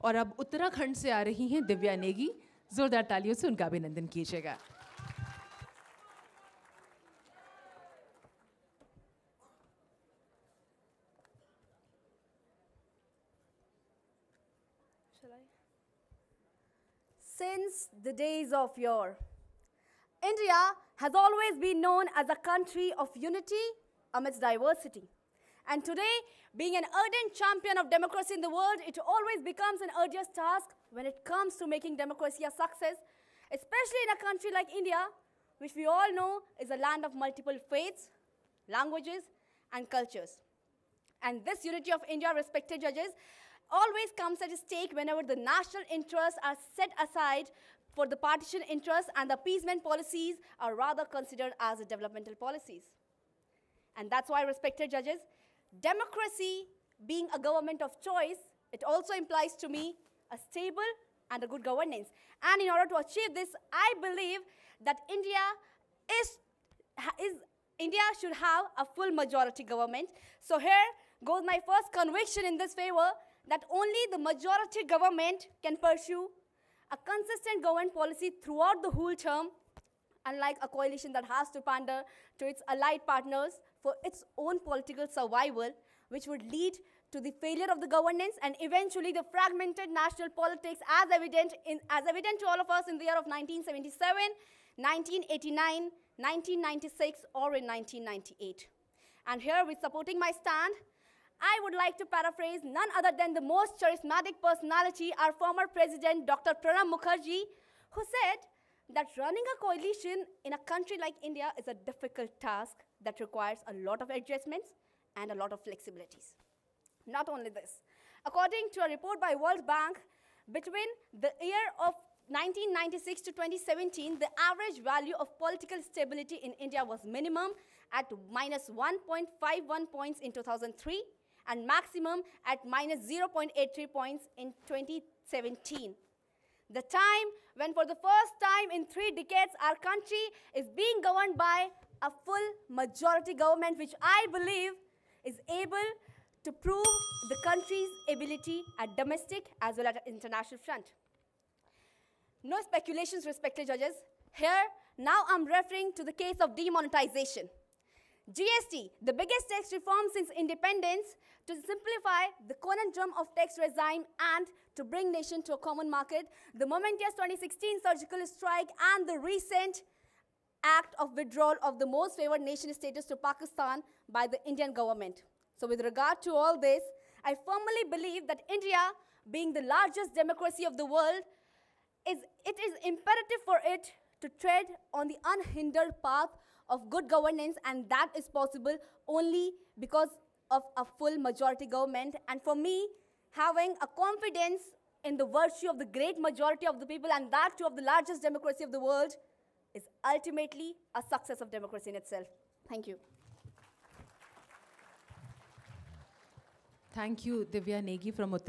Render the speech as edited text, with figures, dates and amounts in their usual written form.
और अब उत्तराखंड से आ रही हैं दिव्या नेगी। जोरदार तालियों से उनका अभिनंदन कीजिएगा। Since the days of yore, India has always been known as a country of unity amidst diversity. And today, being an ardent champion of democracy in the world, it always becomes an arduous task when it comes to making democracy a success, especially in a country like India, which we all know is a land of multiple faiths, languages, and cultures. And this unity of India, respected judges, always comes at stake whenever the national interests are set aside for the partition interests and the appeasement policies are rather considered as developmental policies. And that's why, respected judges, democracy being a government of choice, it also implies to me a stable and a good governance. And in order to achieve this, I believe that India should have a full majority government. So here goes my first conviction in this favor, that only the majority government can pursue a consistent government policy throughout the whole term, unlike a coalition that has to pander to its allied partners for its own political survival, which would lead to the failure of the governance and eventually the fragmented national politics as evident to all of us in the year of 1977, 1989, 1996, or in 1998. And here, with supporting my stand, I would like to paraphrase none other than the most charismatic personality, our former president, Dr. Pranab Mukherjee, who said that running a coalition in a country like India is a difficult task that requires a lot of adjustments and a lot of flexibilities. Not only this, according to a report by World Bank, between the year of 1996 to 2017, the average value of political stability in India was minimum at minus 1.51 points in 2003 and maximum at minus 0.83 points in 2017. The time when for the first time in 3 decades our country is being governed by a full majority government, which I believe is able to prove the country's ability at domestic as well as at international front. No speculations, respected judges. Here, now I'm referring to the case of demonetization. GST, the biggest tax reform since independence to simplify the conundrum of tax regime and to bring nation to a common market, the momentous 2016 surgical strike and the recent act of withdrawal of the most favored nation status to Pakistan by the Indian government. So with regard to all this, I firmly believe that India, being the largest democracy of the world, it is imperative for it to tread on the unhindered path of good governance, and that is possible only because of a full majority government. And for me, having a confidence in the virtue of the great majority of the people, and that too of the largest democracy of the world, is ultimately a success of democracy in itself. Thank you. Thank you, Divya Negi from Uttarakhand.